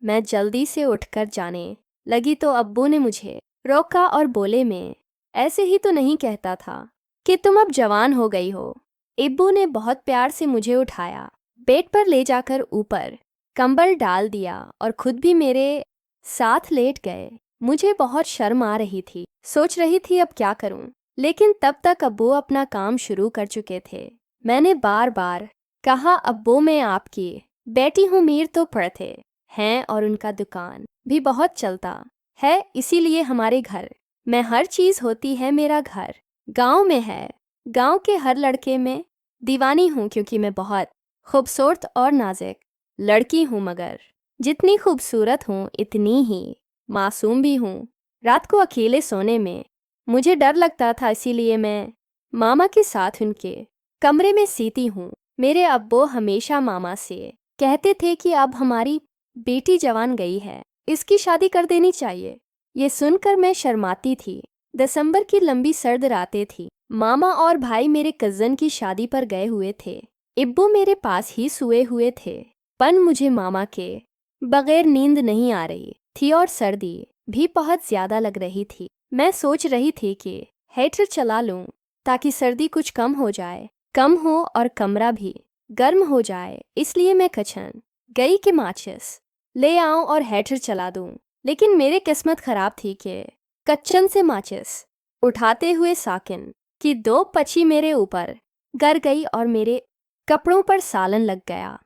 मैं जल्दी से उठकर जाने लगी तो अब्बू ने मुझे रोका और बोले, मैं ऐसे ही तो नहीं कहता था कि तुम अब जवान हो गई हो। इब्बू ने बहुत प्यार से मुझे उठाया, बेड पर ले जाकर ऊपर कंबल डाल दिया और खुद भी मेरे साथ लेट गए। मुझे बहुत शर्म आ रही थी, सोच रही थी अब क्या करूं, लेकिन तब तक अब्बू अपना काम शुरू कर चुके थे। मैंने बार बार कहा, अब्बू मैं आपकी बेटी हूँ, मीर तो पड़ते हैं और उनका दुकान भी बहुत चलता है, इसीलिए हमारे घर में हर चीज़ होती है। मेरा घर गांव में है, गांव के हर लड़के में दीवानी हूँ क्योंकि मैं बहुत खूबसूरत और नाजुक लड़की हूँ, मगर जितनी खूबसूरत हूँ इतनी ही मासूम भी हूँ। रात को अकेले सोने में मुझे डर लगता था, इसीलिए मैं मामा के साथ उनके कमरे में सीती हूँ। मेरे अब्बू हमेशा मामा से कहते थे कि अब हमारी बेटी जवान गई है, इसकी शादी कर देनी चाहिए। ये सुनकर मैं शर्माती थी। दिसंबर की लंबी सर्द रातें थी। मामा और भाई मेरे कज़न की शादी पर गए हुए थे। इब्बू मेरे पास ही सोए हुए थे, पर मुझे मामा के बगैर नींद नहीं आ रही थी और सर्दी भी बहुत ज़्यादा लग रही थी। मैं सोच रही थी कि हीटर चला लूं ताकि सर्दी कुछ कम हो और कमरा भी गर्म हो जाए, इसलिए मैं किचन गई कि माचिस ले आऊं और हीटर चला दूं। लेकिन मेरी किस्मत खराब थी कि किचन से माचिस उठाते हुए साकिन की दो पची मेरे ऊपर गिर गई और मेरे कपड़ों पर सालन लग गया।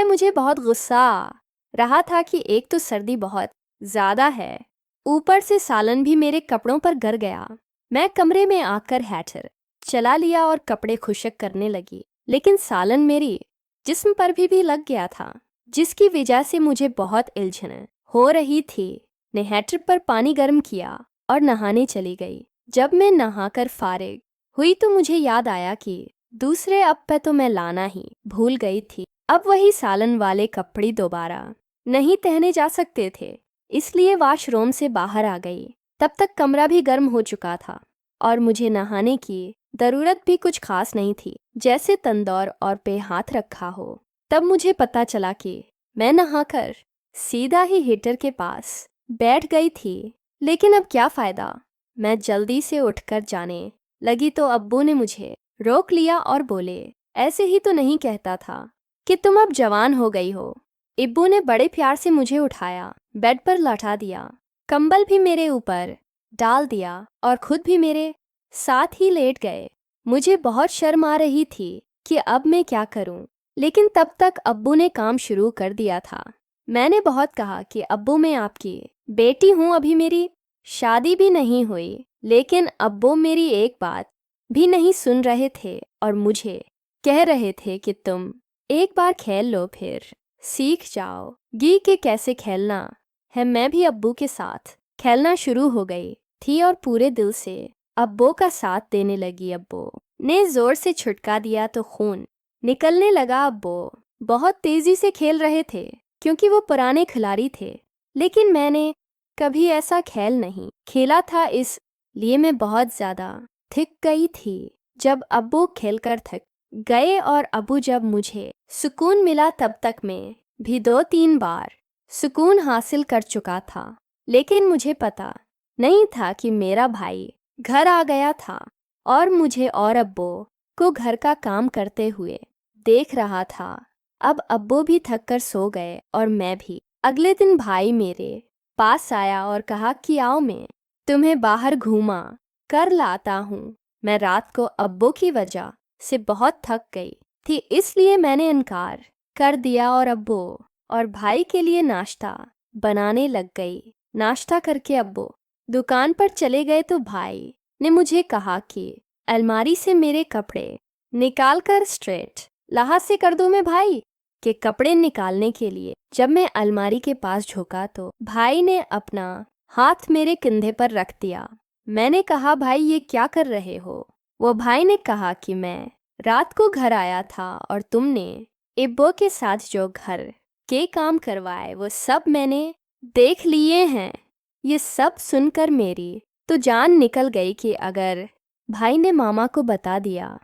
मुझे बहुत गुस्सा आ रहा था कि एक तो सर्दी बहुत ज़्यादा है, ऊपर से सालन भी मेरे कपड़ों पर गिर गया। मैं कमरे में आकर हीटर चला लिया और कपड़े खुश्क करने लगी, लेकिन सालन मेरी जिस्म पर भी लग गया था, जिसकी वजह से मुझे बहुत उलझन हो रही थी। ने हीटर पर पानी गर्म किया और नहाने चली गई। जब मैं नहाकर फारिग हुई तो मुझे याद आया कि दूसरे अब पे तो मैं लाना ही भूल गई थी। अब वही सालन वाले कपड़े दोबारा नहीं पहने जा सकते थे, इसलिए वॉशरूम से बाहर आ गई। तब तक कमरा भी गर्म हो चुका था और मुझे नहाने की ज़रूरत भी कुछ खास नहीं थी, जैसे तंदूर और पे हाथ रखा हो। तब मुझे पता चला कि मैं नहाकर सीधा ही हीटर के पास बैठ गई थी, लेकिन अब क्या फ़ायदा। मैं जल्दी से उठकर जाने लगी तो अब्बू ने मुझे रोक लिया और बोले, ऐसे ही तो नहीं कहता था कि तुम अब जवान हो गई हो। इब्बू ने बड़े प्यार से मुझे उठाया, बेड पर लौटा दिया, कंबल भी मेरे ऊपर डाल दिया और खुद भी मेरे साथ ही लेट गए। मुझे बहुत शर्म आ रही थी कि अब मैं क्या करूं, लेकिन तब तक अब्बू ने काम शुरू कर दिया था। मैंने बहुत कहा कि अब्बू मैं आपकी बेटी हूं, अभी मेरी शादी भी नहीं हुई, लेकिन अब्बू मेरी एक बात भी नहीं सुन रहे थे और मुझे कह रहे थे कि तुम एक बार खेल लो फिर सीख जाओगी कि कैसे खेलना है। मैं भी अब्बू के साथ खेलना शुरू हो गई थी और पूरे दिल से अब्बू का साथ देने लगी। अब्बू ने जोर से छुटका दिया तो खून निकलने लगा। अब्बू बहुत तेजी से खेल रहे थे क्योंकि वो पुराने खिलाड़ी थे, लेकिन मैंने कभी ऐसा खेल नहीं खेला था, इसलिए मैं बहुत ज़्यादा थक गई थी। जब अब्बू खेलकर थक गए और अब्बू जब मुझे सुकून मिला, तब तक मैं भी 2-3 बार सुकून हासिल कर चुका था, लेकिन मुझे पता नहीं था कि मेरा भाई घर आ गया था और मुझे और अब्बू को घर का काम करते हुए देख रहा था। अब अब्बू भी थक कर सो गए और मैं भी। अगले दिन भाई मेरे पास आया और कहा कि आओ मैं तुम्हें बाहर घुमा कर लाता हूँ। मैं रात को अब्बू की वजह से बहुत थक गई थी, इसलिए मैंने इनकार कर दिया और अब्बू और भाई के लिए नाश्ता बनाने लग गई। नाश्ता करके अब्बू दुकान पर चले गए तो भाई ने मुझे कहा कि अलमारी से मेरे कपड़े निकाल कर स्ट्रेट लाहा से कर दूं। मैं भाई के कपड़े निकालने के लिए जब मैं अलमारी के पास झुका तो भाई ने अपना हाथ मेरे कंधे पर रख दिया। मैंने कहा, भाई ये क्या कर रहे हो? वो भाई ने कहा कि मैं रात को घर आया था और तुमने इब्बो के साथ जो घर के काम करवाए वो सब मैंने देख लिए हैं। ये सब सुनकर मेरी तो जान निकल गई कि अगर भाई ने मामा को बता दिया